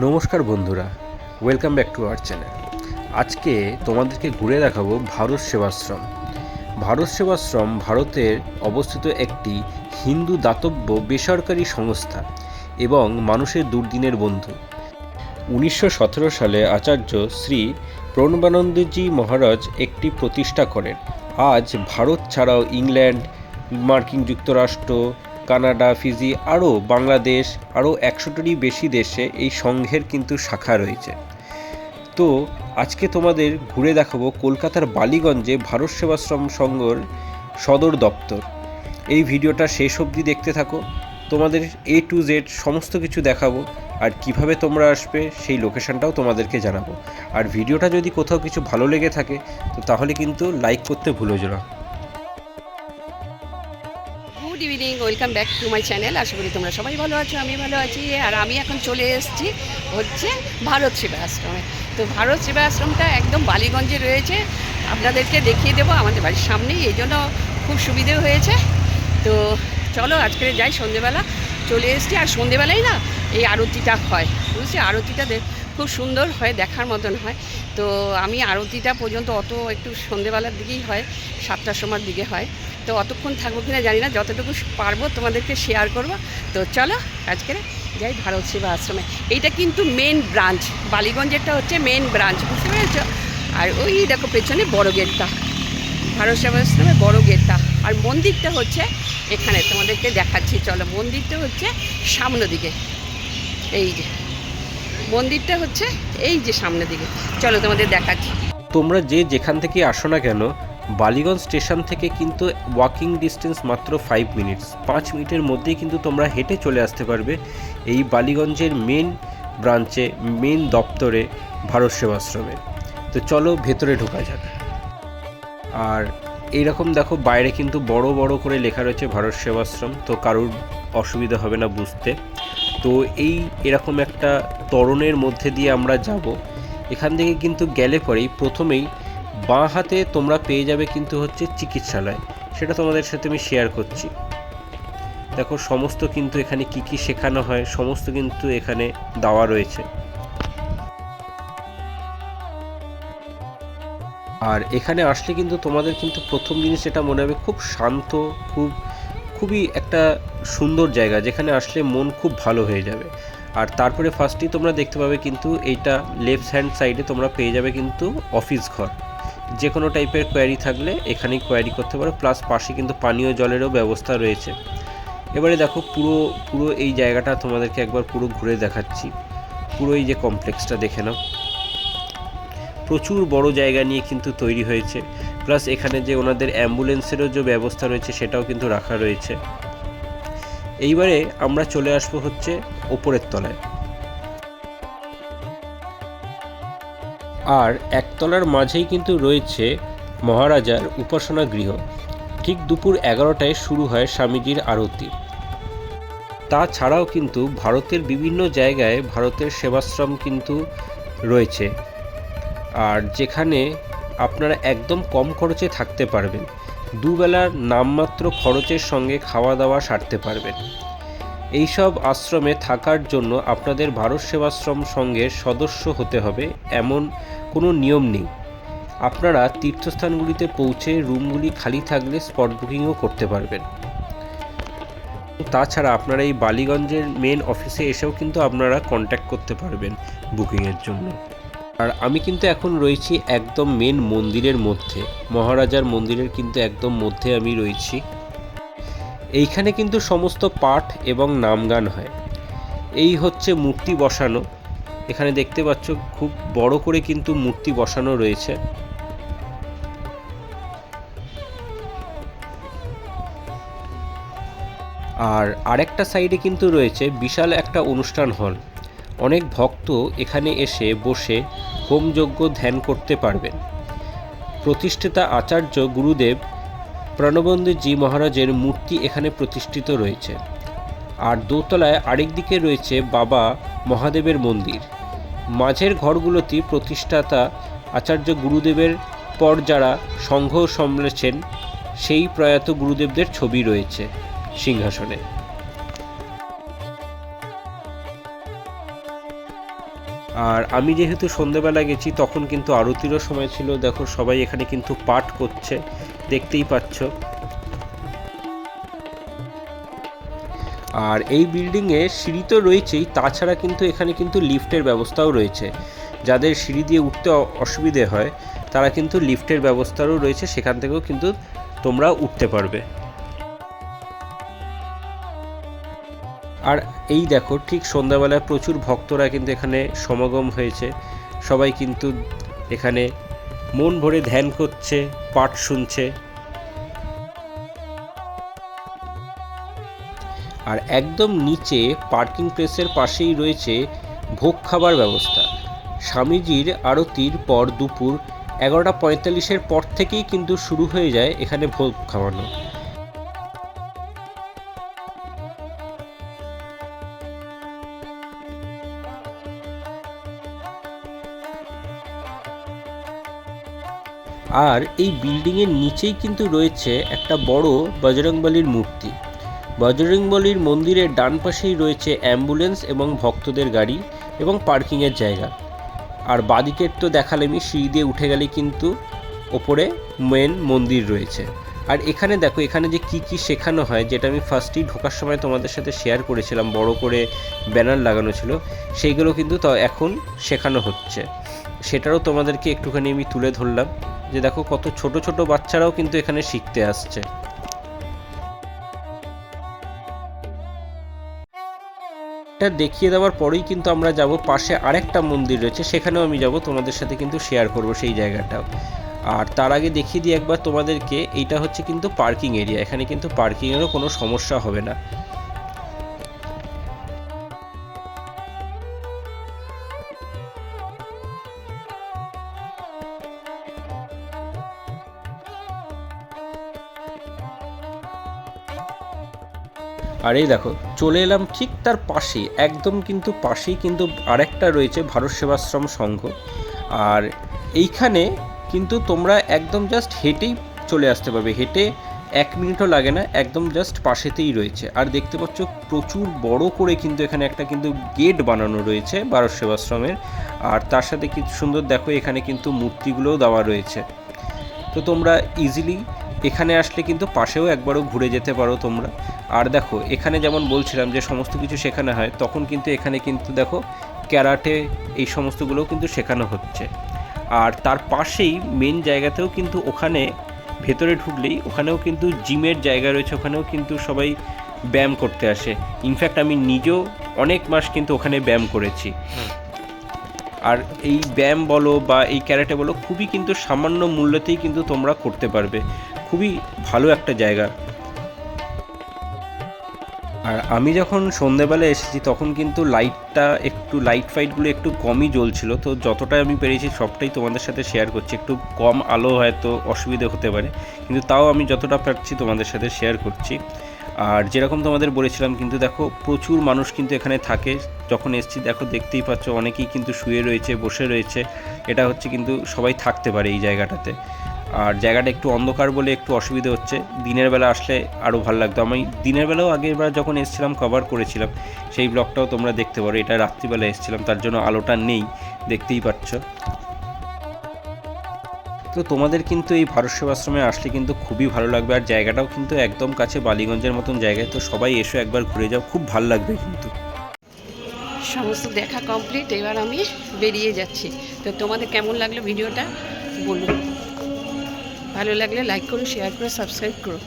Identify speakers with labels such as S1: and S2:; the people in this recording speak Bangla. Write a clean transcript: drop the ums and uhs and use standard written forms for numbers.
S1: নমস্কার বন্ধুরা, welcome back to our channel. আজকে তোমাদেরকে ঘুরে দেখাবো ভারত সেবাশ্রম। ভারত সেবাশ্রম ভারতের অবস্থিত একটি হিন্দু দাতব্য বেসরকারি সংস্থা এবং মানুষের দুর্দিনের বন্ধু। 1917 সালে আচার্য শ্রী প্রণবানন্দজি মহারাজ একটি প্রতিষ্ঠা করেন। আজ ভারত ছাড়াও ইংল্যান্ড, মার্কিন যুক্তরাষ্ট্র, কানাডা, ফিজি আরও বাংলাদেশ আরও 100টিরই বেশি দেশে এই সংঘের কিন্তু শাখা রয়েছে। তো আজকে তোমাদের ঘুরে দেখাবো কলকাতার বালিগঞ্জে ভারত সেবাশ্রম সংঘর সদর দপ্তর। এই ভিডিওটা শেষ অবধি দেখতে থাকো, তোমাদের A to Z সমস্ত কিছু দেখাবো, আর কিভাবে তোমরা আসবে সেই লোকেশনটাও তোমাদেরকে জানাবো। আর ভিডিওটা যদি কোথাও কিছু ভালো লেগে থাকে তো তাহলে কিন্তু লাইক করতে ভুলো না।
S2: Good evening, welcome back to my channel. আশা করি তোমরা সবাই ভালো আছো, আমি ভালো আছি। আর আমি এখন চলে এসেছি হচ্ছে ভারত সেবা আশ্রমে। তো ভারত সেবা আশ্রমটা একদম বালিগঞ্জে রয়েছে, আপনাদেরকে দেখিয়ে দেবো আমাদের বাড়ির সামনেই, এই জন্য খুব সুবিধে হয়েছে। তো চলো আজকে যাই, সন্ধেবেলা চলে এসেছি। আর সন্ধেবেলায় না এই আরতিটা হয়, বুঝছি, আরতিটা খুব সুন্দর হয়, দেখার মতন হয়। তো আমি আরতিটা পর্যন্ত একটু সন্ধেবেলার দিকেই হয়, 7টার সময়ের দিকে হয়। তো অতক্ষণ থাকবো কিনা জানি না, যতটুকু পারবো তোমাদেরকে শেয়ার করব। তো চলো আজকে যাই ভারত সেবা আশ্রমে। এইটা কিন্তু মেন ব্রাঞ্চ, বালিগঞ্জেরটা হচ্ছে মেন ব্রাঞ্চ, বুঝতে পেরেছ? আর ওই দেখো পেছনে বড় গেটটা, ভারত সেবা আশ্রমের বড় গেটটা। আর মন্দিরটা হচ্ছে এখানে, তোমাদেরকে দেখাচ্ছি, চলো। মন্দিরটা হচ্ছে সামনের দিকে, এই যে মন্দিরটা হচ্ছে এই যে সামনের দিকে, চলো তোমাদের দেখাচ্ছি।
S1: তোমরা যেখান থেকে আসো না কেন, বালিগঞ্জ স্টেশন থেকে কিন্তু ওয়াকিং ডিস্টেন্স মাত্র 5 মিনিটস, 5 মিনিটের মধ্যেই কিন্তু তোমরা হেঁটে চলে আসতে পারবে এই বালিগঞ্জের মেন ব্রাঞ্চে, মেন দপ্তরে, ভারত সেবাশ্রমে। তো চলো ভেতরে ঢোকা যাক। আর এইরকম দেখো বাইরে কিন্তু বড় বড় করে লেখা রয়েছে ভারত সেবাশ্রম, তো কারোর অসুবিধা হবে না বুঝতে। তো এরকম একটা তরণের মধ্যে দিয়ে আমরা যাব। এখান থেকে কিন্তু গেলে পরেই প্রথমেই বাঁ হাতে তোমরা পেয়ে যাবে কিন্তু হচ্ছে চিকিৎসালয়, সেটা তোমাদের সাথে আমি শেয়ার করছি। দেখো সমস্ত কিন্তু এখানে কি কি শেখানো হয় সমস্ত কিন্তু এখানে দেওয়া রয়েছে। আর এখানে আসলে কিন্তু তোমাদের কিন্তু প্রথম জিনিস যেটা মনে হবে, খুব শান্ত, খুবই একটা সুন্দর জায়গা, যেখানে আসলে মন খুব ভালো হয়ে যাবে। আর তারপরে ফার্স্টেই তোমরা দেখতে পাবে কিন্তু এইটা লেফট হ্যান্ড সাইডে তোমরা পেয়ে যাবে কিন্তু অফিস ঘর। যে কোনো টাইপের কোয়ারি থাকলে এখানেই কোয়ারি করতে পারো, প্লাস পাশে কিন্তু পানীয় জলেরও ব্যবস্থা রয়েছে। এবারে দেখো পুরো এই জায়গাটা তোমাদেরকে একবার পুরো ঘুরে দেখাচ্ছি। পুরো এই যে কমপ্লেক্সটা দেখে নাও, প্রচুর বড় জায়গা নিয়ে কিন্তু তৈরি হয়েছে। প্লাস এখানে যে ওনাদের অ্যাম্বুলেন্সেরও যে ব্যবস্থা রয়েছে সেটাও কিন্তু রাখা রয়েছে। এইবারে আমরা চলে আসবো হচ্ছে ওপরের তলায়। আর একতলার মাঝেই কিন্তু রয়েছে মহারাজার উপাসনা গৃহ। ঠিক দুপুর 11টায় শুরু হয় স্বামীজির আরতি। তাছাড়াও কিন্তু ভারতের বিভিন্ন জায়গায় ভারতের সেবাশ্রম কিন্তু রয়েছে, আর যেখানে আপনারা একদম কম খরচে থাকতে পারবেন, দুবেলার নামমাত্র খরচের সঙ্গে খাওয়া দাওয়া সারতে পারবেন। এইসব আশ্রমে থাকার জন্য আপনাদের ভারত সেবাশ্রম সংঘের সদস্য হতে হবে এমন কোনো নিয়ম নেই। আপনারা তীর্থস্থানগুলিতে পৌঁছে রুমগুলি খালি থাকলে স্পট বুকিংও করতে পারবেন। তাছাড়া আপনারা এই বালিগঞ্জের মেন অফিসে এসেও কিন্তু আপনারা কন্ট্যাক্ট করতে পারবেন বুকিংয়ের জন্য। আর আমি কিন্তু এখন রয়েছি একদম মেন মন্দিরের মধ্যে, মহারাজার মন্দিরের কিন্তু একদম মধ্যে আমি রয়েছি। এইখানে কিন্তু সমস্ত পাঠ এবং নামগান হয়। এই হচ্ছে মূর্তি বসানো, এখানে দেখতে পাচ্ছ খুব বড় করে কিন্তু মূর্তি বসানো রয়েছে। আর আরেকটা সাইডে কিন্তু রয়েছে বিশাল একটা অনুষ্ঠান হল। অনেক ভক্ত এখানে এসে বসে হোমযজ্ঞ ধ্যান করতে পারবেন। প্রতিষ্ঠাতা আচার্য গুরুদেব প্রণবানন্দজি মহারাজের মূর্তি এখানে প্রতিষ্ঠিত রয়েছে। আর দোতলায় আরেক দিকে রয়েছে বাবা মহাদেবের মন্দির। মাঝের ঘরগুলোতে প্রতিষ্ঠাতা আচার্য গুরুদেবের পর যারা সংঘ সামলেছেন সেই প্রয়াত গুরুদেবদের ছবি রয়েছে সিংহাসনে। আর আমি যেহেতু সন্ধেবেলা গেছি তখন কিন্তু আরতিরও সময় ছিল। দেখো সবাই এখানে কিন্তু পাঠ করছে, দেখতেই পাচ্ছ। আর এই বিল্ডিংয়ে সিঁড়ি তো রয়েছেই, তাছাড়া কিন্তু এখানে কিন্তু লিফটের ব্যবস্থাও রয়েছে। যাদের সিঁড়ি দিয়ে উঠতে অসুবিধে হয় তারা কিন্তু লিফটের ব্যবস্থাও রয়েছে, সেখান থেকেও কিন্তু তোমরা উঠতে পারবে। আর এই দেখো ঠিক সন্ধ্যাবেলায় প্রচুর ভক্তরা কিন্তু এখানে সমাগম হয়েছে। সবাই কিন্তু এখানে মন ভরে ধ্যান করছে, পাঠ শুনছে। আর একদম নিচে পার্কিং প্লেসের পাশেই রয়েছে ভোগ খাবার ব্যবস্থা। স্বামীজির আরতির পর দুপুর 11:45 পর থেকেই কিন্তু শুরু হয়ে যায় এখানে ভোগ খাওয়ানো। আর এই বিল্ডিংয়ের নিচেই কিন্তু রয়েছে একটা বড় বজরংবলীর মূর্তি। বজরংবলীর মন্দিরের ডান পাশেই রয়েছে অ্যাম্বুলেন্স এবং ভক্তদের গাড়ি এবং পার্কিংয়ের জায়গা। আর বাদিকের তো দেখালামই, সিঁড়ি দিয়ে উঠে গেলে কিন্তু ওপরে মেন মন্দির রয়েছে। আর এখানে দেখো, এখানে যে কি শেখানো হয়, যেটা আমি ফার্স্টেই ঢোকার সময় তোমাদের সাথে শেয়ার করেছিলাম, বড় করে ব্যানার লাগানো ছিল, সেইগুলো কিন্তু এখন শেখানো হচ্ছে। সেটারও তোমাদেরকে একটুখানি আমি তুলে ধরলাম, যে দেখো কত ছোট ছোট বাচ্চারাও কিন্তু এখানে শিখতে আসছে। এটা দেখিয়ে দেওয়ার পরেই কিন্তু আমরা যাব পাশে আরেকটা মন্দির রয়েছে, সেখানেও আমি যাব, তোমাদের সাথে কিন্তু শেয়ার করব সেই জায়গাটাও। আর তার আগে দেখিয়ে দিই একবার তোমাদেরকে, এইটা হচ্ছে কিন্তু পার্কিং এরিয়া। এখানে কিন্তু পার্কিংয়েরও কোনো সমস্যা হবে না। আর এই দেখো চলে এলাম ঠিক তার পাশেই, একদম কিন্তু পাশেই কিন্তু আরেকটা রয়েছে ভারত সেবাশ্রম সংঘ। আর এইখানে কিন্তু তোমরা একদম জাস্ট হেঁটেই চলে আসতে পারবে, হেঁটে 1 মিনিটও লাগে না, একদম জাস্ট পাশেতেই রয়েছে। আর দেখতে পাচ্ছ প্রচুর বড় করে কিন্তু এখানে একটা কিন্তু গেট বানানো রয়েছে ভারত সেবাশ্রমের। আর তার সাথে কি সুন্দর দেখো, এখানে কিন্তু মূর্তিগুলোও দেওয়া রয়েছে। তো তোমরা ইজিলি এখানে আসলে কিন্তু পাশেও একবারও ঘুরে যেতে পারো তোমরা। আর দেখো এখানে যেমন বলছিলাম যে সমস্ত কিছু শেখানো হয়, তখন কিন্তু এখানে কিন্তু দেখো ক্যারাটে এই সমস্তগুলোও কিন্তু শেখানো হচ্ছে। আর তার পাশেই মেন জায়গাতেও কিন্তু ওখানে ভেতরে ঢুকলেই ওখানেও কিন্তু জিমের জায়গা রয়েছে, ওখানেও কিন্তু সবাই ব্যায়াম করতে আসে। ইনফ্যাক্ট আমি নিজেও অনেক মাস কিন্তু ওখানে ব্যায়াম করেছি। আর এই ব্যায়াম বলো বা এই ক্যারাটে বলো, খুবই কিন্তু সামান্য মূল্যতেই কিন্তু তোমরা করতে পারবে। খুবই ভালো একটা জায়গা। আর আমি যখন সন্ধেবেলা এসেছি তখন কিন্তু লাইট ফাইটগুলো একটু কমই জ্বলছিল। তো যতটা আমি পেরেছি সবটাই তোমাদের সাথে শেয়ার করছি। একটু কম আলো হয়তো অসুবিধে হতে পারে, কিন্তু তাও আমি যতটা পারছি তোমাদের সাথে শেয়ার করছি। আর যেরকম তোমাদের বলেছিলাম, কিন্তু দেখো প্রচুর মানুষ কিন্তু এখানে থাকে। যখন এসছি দেখো দেখতেই পাচ্ছ, অনেকেই কিন্তু শুয়ে রয়েছে, বসে রয়েছে। এটা হচ্ছে কিন্তু সবাই থাকতে পারে এই জায়গাটাতে। আর জায়গাটা একটু অন্ধকার বলে একটু অসুবিধে হচ্ছে, দিনের বেলা আসলে আরও ভালো লাগতো। আমি দিনের বেলাও আগেরবার যখন এসেছিলাম কভার করেছিলাম, সেই ব্লগটাও তোমরা দেখতে পারো। এটা রাত্রিবেলা এসেছিলাম, তার জন্য আলোটা নেই, দেখতেই পাচ্ছ। তো তোমাদের কিন্তু এই ভারত সেবাশ্রমে আসলে কিন্তু খুবই ভালো লাগবে। আর জায়গাটাও কিন্তু একদম কাছে, বালিগঞ্জের মতন জায়গায়। তো সবাই এসো, একবার ঘুরে যাও, খুব ভালো লাগবে কিন্তু।
S2: সমস্ত দেখা কমপ্লিট, এবার আমি বেরিয়ে যাচ্ছি। তো তোমাদের কেমন লাগলো ভিডিওটা বলুন। ভালো লাগলে লাইক করো, শেয়ার করো, সাবস্ক্রাইব করো।